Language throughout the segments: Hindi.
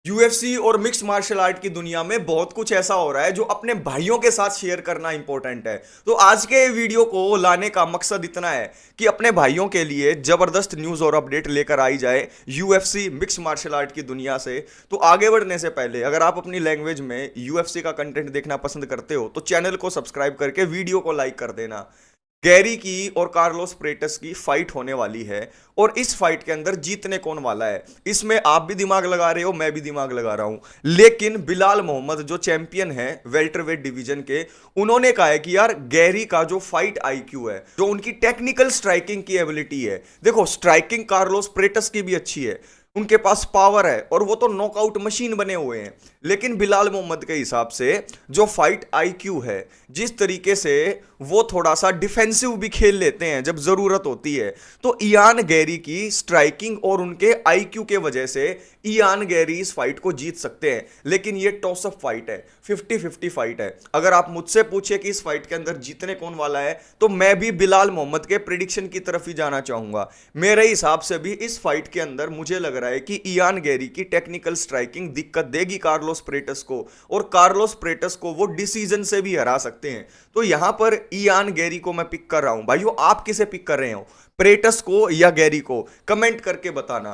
यूएफसी और मिक्स मार्शल आर्ट की दुनिया में बहुत कुछ ऐसा हो रहा है जो अपने भाइयों के साथ शेयर करना इंपॉर्टेंट है। तो आज के वीडियो को लाने का मकसद इतना है कि अपने भाइयों के लिए जबरदस्त न्यूज़ और अपडेट लेकर आई जाए यूएफसी मिक्स मार्शल आर्ट की दुनिया से। तो आगे बढ़ने से पहले अगर आप अपनी लैंग्वेज में यूएफसी का कंटेंट देखना पसंद करते हो तो चैनल को सब्सक्राइब करके वीडियो को लाइक कर देना। गैरी की और कार्लोस प्रेटस की फाइट होने वाली है और इस फाइट के अंदर जीतने कौन वाला है इसमें आप भी दिमाग लगा रहे हो, मैं भी दिमाग लगा रहा हूं। लेकिन बिलाल मोहम्मद जो चैंपियन है वेल्टरवेट डिवीजन के, उन्होंने कहा है कि यार गैरी का जो फाइट आईक्यू है, जो उनकी टेक्निकल स्ट्राइकिंग की एबिलिटी है, देखो स्ट्राइकिंग कार्लोस प्रेटस की भी अच्छी है, उनके पास पावर है और वो तो नॉकआउट मशीन बने हुए हैं। लेकिन बिलाल मोहम्मद के हिसाब से जो फाइट आईक्यू है, जिस तरीके से वो थोड़ा सा डिफेंसिव भी खेल लेते हैं जब जरूरत होती है, तो इयान गैरी की स्ट्राइकिंग और उनके आईक्यू के वजह से इयान गैरी इस फाइट को जीत सकते हैं। लेकिन ये टॉस अप फाइट है, 50-50 फाइट है। अगर आप मुझसे पूछे कि इस फाइट के अंदर जीतने कौन वाला है, तो मैं भी बिलाल मोहम्मद के प्रिडिक्शन की तरफ ही जाना चाहूंगा। मेरे हिसाब से भी इस फाइट के अंदर मुझे लग रहा है कि इयान गैरी की टेक्निकल स्ट्राइकिंग दिक्कत देगी कार्लोस प्रेटस को, और कार्लोस प्रेटस को वो डिसीजन से भी हरा सकते हैं। तो यहां पर इयान गैरी को मैं पिक कर रहा हूं। भाइयों, आप किसे पिक कर रहे हो, प्रेटस को या गैरी को? कमेंट करके बताना।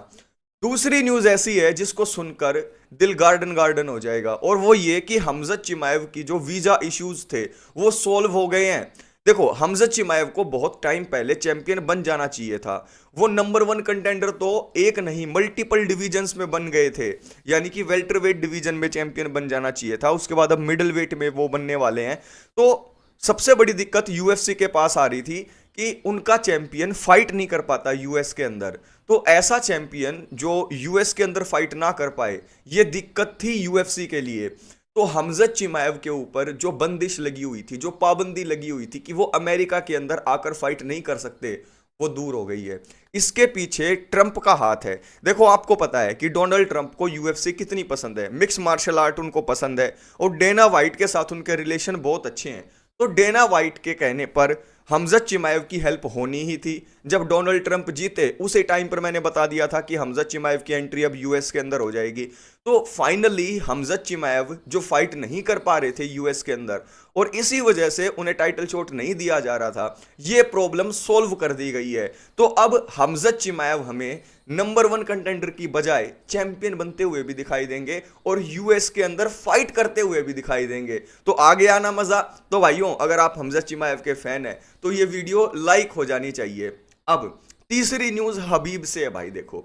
दूसरी न्यूज ऐसी है जिसको सुनकर दिल गार्डन गार्डन हो जाएगा, और वो ये कि हमजत चिमाएव की जो वीजा इश्यूज थे वो सोल्व हो गए हैं। देखो, हमजत चिमाएव को बहुत टाइम पहले चैंपियन बन जाना चाहिए था। वो नंबर 1 कंटेंडर तो एक नहीं मल्टीपल डिवीजन्स में बन गए थे, यानी कि वेल्टरवेट डिवीजन में चैंपियन बन जाना चाहिए था। उसके बाद अब मिडिल वेट में वो बनने वाले हैं। तो सबसे बड़ी दिक्कत यूएफसी के पास आ रही थी कि उनका चैंपियन फाइट नहीं कर पाता यूएस के अंदर। तो ऐसा चैंपियन जो यूएस के अंदर फाइट ना कर पाए, ये दिक्कत थी यूएफसी के लिए। तो हमजत चिमाएव के ऊपर जो बंदिश लगी हुई थी, जो पाबंदी लगी हुई थी कि वो अमेरिका के अंदर आकर फाइट नहीं कर सकते, वो दूर हो गई है। इसके पीछे ट्रंप का हाथ है। देखो, आपको पता है कि डोनाल्ड ट्रंप को यूएफसी कितनी पसंद है, मिक्स मार्शल आर्ट उनको पसंद है, और डेना वाइट के साथ उनके रिलेशन बहुत अच्छे हैं। तो डेना वाइट के कहने पर हमजत चिमाएव की हेल्प होनी ही थी। जब डोनाल्ड ट्रंप जीते उसी टाइम पर मैंने बता दिया था कि हमजत चिमाएव की एंट्री अब यूएस के अंदर हो जाएगी। तो फाइनली हमजत चिमाएव जो फाइट नहीं कर पा रहे थे यूएस के अंदर, और इसी वजह से उन्हें टाइटल शॉट नहीं दिया जा रहा था, ये प्रॉब्लम सोल्व कर दी गई है। तो अब हमजत चिमाएव हमें नंबर 1 कंटेंडर की बजाय चैंपियन बनते हुए भी दिखाई देंगे और यूएस के अंदर फाइट करते हुए भी दिखाई देंगे। तो आगे आना मजा। तो भाइयों, अगर आप हमजत चिमाएव के फैन हैं तो ये वीडियो लाइक हो जानी चाहिए। अब तीसरी न्यूज हबीब से है। भाई देखो,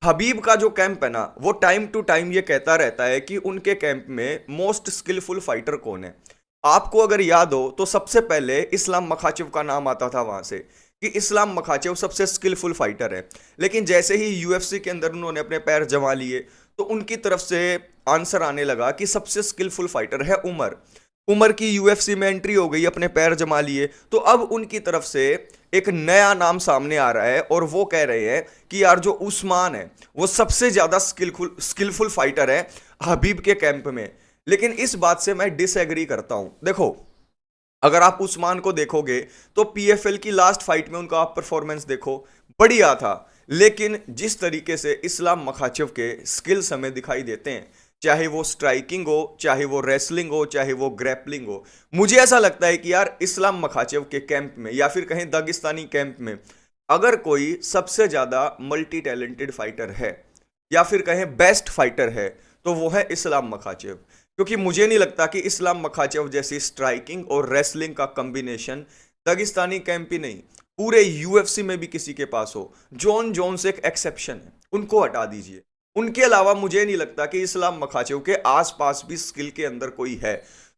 हबीब का जो कैंप है ना, वो टाइम टू टाइम ये कहता रहता है कि उनके कैंप में मोस्ट स्किलफुल फाइटर कौन है। आपको अगर याद हो तो सबसे पहले इस्लाम मखाचिव का नाम आता था वहां से कि इस्लाम मखाचिव सबसे स्किलफुल फाइटर है। लेकिन जैसे ही यूएफसी के अंदर उन्होंने अपने पैर जमा लिए तो उनकी तरफ से आंसर आने लगा कि सबसे स्किलफुल फाइटर है उमर। उमर की यूएफसी में एंट्री हो गई, अपने पैर जमा लिए, तो अब उनकी तरफ से एक नया नाम सामने आ रहा है और वो कह रहे हैं कि यार जो उस्मान है वो सबसे ज्यादा स्किलफुल फाइटर है हबीब के कैंप में। लेकिन इस बात से मैं डिसएग्री करता हूं। देखो, अगर आप उस्मान को देखोगे तो पीएफएल की लास्ट फाइट में उनका आप परफॉर्मेंस देखो, बढ़िया था। लेकिन जिस तरीके से इस्लाम मखाचिव के स्किल्स हमें दिखाई देते हैं, चाहे वो स्ट्राइकिंग हो, चाहे वो रेसलिंग हो, चाहे वो ग्रैपलिंग हो, मुझे ऐसा लगता है कि यार इस्लाम मखाचिव के कैंप में या फिर कहें दागिस्तानी कैंप में अगर कोई सबसे ज्यादा मल्टी टैलेंटेड फाइटर है या फिर कहें बेस्ट फाइटर है तो वो है इस्लाम मखाचिव। क्योंकि मुझे नहीं लगता कि इस्लाम मखाचिव जैसी स्ट्राइकिंग और रेसलिंग का कॉम्बिनेशन दागिस्तानी कैंप ही नहीं, पूरे यूएफसी में भी किसी के पास हो। जॉन जोन्स एक एक्सेप्शन है, उनको हटा दीजिए। उनके अलावा मुझे नहीं लगता कि इस्लाम मखाचिव के आसपास भी स्किल के अंदर कोई है।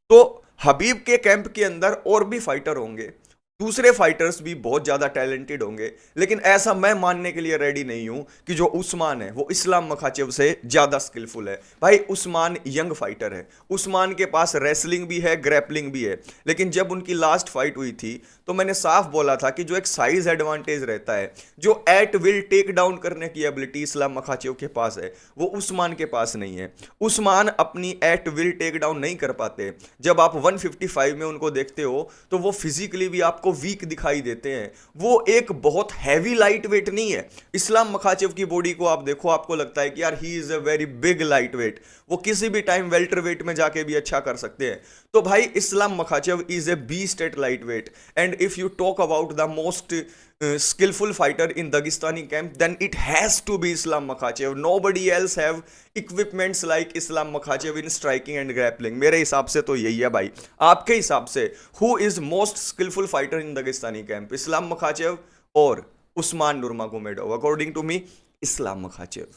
तो हबीब के कैंप के अंदर और भी फाइटर होंगे, दूसरे फाइटर्स भी बहुत ज्यादा टैलेंटेड होंगे, लेकिन ऐसा मैं मानने के लिए रेडी नहीं हूं कि जो उस्मान है वो इस्लाम मखाचिव से ज्यादा स्किलफुल है। भाई, उस्मान यंग फाइटर है, उस्मान के पास रेसलिंग भी है, ग्रैपलिंग भी है। लेकिन जब उनकी लास्ट फाइट हुई थी तो मैंने साफ बोला था कि जो एक साइज एडवांटेज रहता है, जो एट विल टेक डाउन करने की एबिलिटी इस्लाम मखाचिव के पास है, वो उस्मान के पास नहीं है। उस्मान अपनी एट विल टेक डाउन नहीं कर पाते। जब आप 155 में उनको देखते हो तो वो फिजिकली भी आपको आपको वीक दिखाई देते हैं वो एक बहुत हैवी लाइट वेट नहीं है। इस्लाम मखाचेव की बॉडी को आप देखो, आपको लगता है कि यार he is a very big light weight, वो किसी भी टाइम वेल्टर वेट में जाके भी अच्छा कर सकते हैं। तो भाई Islam Makhachev is a beast at lightweight, and if you talk about the most skillful fighter in Dagestani camp, then it has to be Islam Makhachev. Nobody else have equipments like Islam Makhachev in striking and grappling. मेरे हिसाब से तो यही है भाई। आपके हिसाब से who is most skillful fighter in Dagestani camp? Islam Makhachev और Usman Nurmagomedov? According to me Islam Makhachev.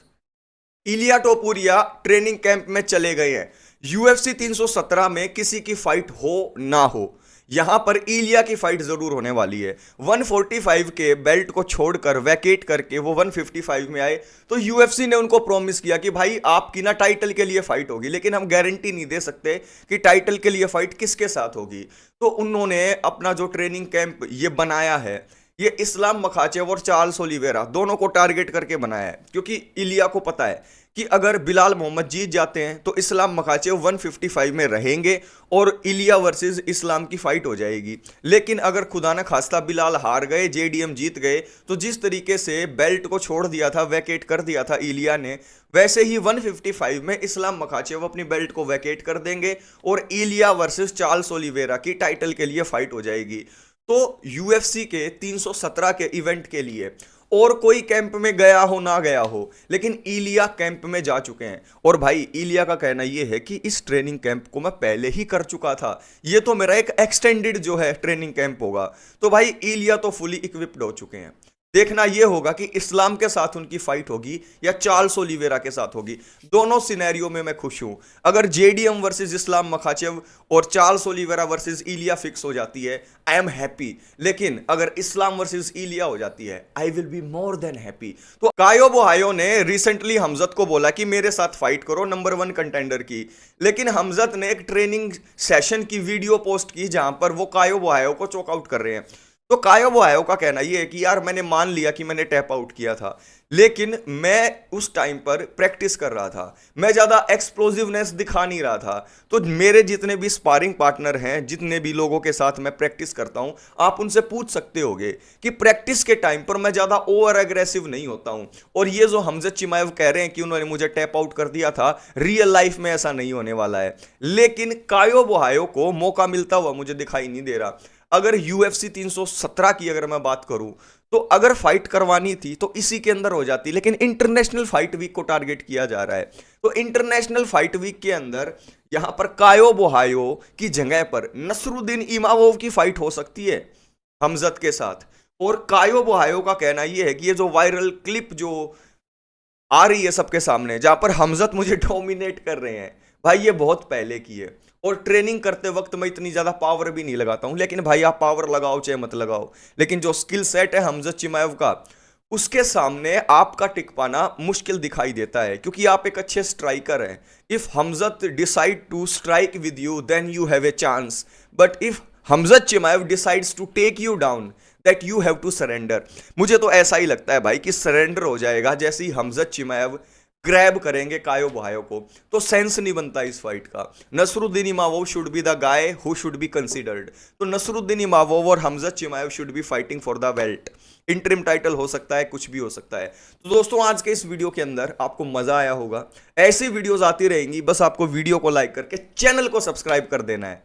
Ilia Topuria training camp में चले गए हैं। UFC 317 में किसी की फाइट हो ना हो, यहां पर इलिया की फाइट जरूर होने वाली है। 145 के बेल्ट को छोड़कर वैकेट करके वो 155 में आए, तो UFC ने उनको प्रॉमिस किया कि भाई आपकी ना टाइटल के लिए फाइट होगी, लेकिन हम गारंटी नहीं दे सकते कि टाइटल के लिए फाइट किसके साथ होगी। तो उन्होंने अपना जो ट्रेनिंग कैंप ये बनाया है, ये इस्लाम मखाचेव और चार्ल्स ओलिवेरा दोनों को टारगेट करके बनाया है, क्योंकि इलिया को पता है कि अगर बिलाल मोहम्मद जीत जाते हैं तो इस्लाम मखाचेव 155 में रहेंगे और इलिया वर्सेस इस्लाम की फाइट हो जाएगी। लेकिन अगर खुदा न खास्ता बिलाल हार गए, JDM जीत गए, तो जिस तरीके से बेल्ट को छोड़ दिया था, वैकेट कर दिया था इलिया ने, वैसे ही 155 में इस्लाम मखाचेव अपनी बेल्ट को वैकेट कर देंगे और इलिया वर्सेस चार्ल्स ओलिवेरा की टाइटल के लिए फाइट हो जाएगी। तो UFC के 317 के इवेंट के लिए और कोई कैंप में गया हो ना गया हो, लेकिन इलिया कैंप में जा चुके हैं। और भाई इलिया का कहना यह है कि इस ट्रेनिंग कैंप को मैं पहले ही कर चुका था, ये तो मेरा एक एक्सटेंडेड जो है ट्रेनिंग कैंप होगा। तो भाई इलिया तो फुली इक्विप्ड हो चुके हैं। देखना यह होगा कि इस्लाम के साथ उनकी फाइट होगी या चार्ल्स ओलिवेरा के साथ होगी। दोनों सिनेरियो में मैं खुश हूं। अगर JDM वर्सेस इस्लाम मखाचेव और चार्ल्स ओलिवेरा वर्सेस इलिया फिक्स हो जाती है, आई एम हैप्पी। लेकिन अगर इस्लाम वर्सेस इलिया हो जाती है, I will be more than happy. तो कायो बोहायो ने रिसेंटली हमजत को बोला कि मेरे साथ फाइट करो नंबर 1 कंटेंडर की, लेकिन हमजत ने एक ट्रेनिंग सेशन की वीडियो पोस्ट की जहां पर वो कायो बोहायो को चॉकआउट कर रहे हैं। तो कायो बोहायो का कहना यह है कि यार मैंने मान लिया कि मैंने टैप आउट किया था, लेकिन मैं उस टाइम पर प्रैक्टिस कर रहा था, मैं ज़्यादा एक्सप्लोजिवनेस दिखा नहीं रहा था। तो मेरे जितने भी स्पारिंग पार्टनर हैं, जितने भी लोगों के साथ मैं प्रैक्टिस करता हूं, आप उनसे पूछ सकते होगे कि प्रैक्टिस के टाइम पर मैं ज़्यादा ओवर एग्रेसिव नहीं होता हूं। और ये जो हमजत चिमाएव कह रहे हैं कि उन्होंने मुझे टैप आउट कर दिया था, रियल लाइफ में ऐसा नहीं होने वाला है। लेकिन कायो बोहायो को मौका मिलता हुआ मुझे दिखाई नहीं दे रहा। अगर UFC 317 की अगर मैं बात करूं, तो अगर फाइट करवानी थी तो इसी के अंदर हो जाती, लेकिन इंटरनेशनल फाइट वीक को टारगेट किया जा रहा है। तो इंटरनेशनल फाइट वीक के अंदर यहां पर कायो बोहायो की जगह पर नसरुद्दीन इमामोव की फाइट हो सकती है हमजत के साथ। और कायो बोहायो का कहना यह है कि ये जो वायरल क्लिप जो आ रही है सबके सामने, जहां पर हमजत मुझे डोमिनेट कर रहे हैं, भाई ये बहुत पहले की है। और ट्रेनिंग करते वक्त मैं इतनी ज्यादा पावर भी नहीं लगाता हूं, लेकिन भाई आप पावर लगाओ चाहे मत लगाओ, लेकिन जो स्किल सेट है हमजत चिमाएव का, उसके सामने आपका टिक पाना मुश्किल दिखाई देता है, क्योंकि आप एक अच्छे स्ट्राइकर हैं। If Hamzat decide to strike with you, then you have a chance, but if Hamzat Chimaev decides to take you down, that you have to surrender. मुझे तो ऐसा ही लगता है भाई कि सरेंडर हो जाएगा जैसे ही हमजत चिमाएव ग्रैब करेंगे कायो बोहायो को, तो सेंस नहीं बनता इस फाइट का। Nassourdine Imavov should be the guy who should be considered. तो नसरुद्दीन इमामोव और Khamzat Chimaev should be fighting for the belt. Interim title हो सकता है, कुछ भी हो सकता है। तो दोस्तों आज के इस वीडियो के अंदर आपको मजा आया होगा। ऐसी वीडियोस आती रहेंगी, बस आपको वीडियो को लाइक करके चैनल को सब्सक्राइब कर देना है।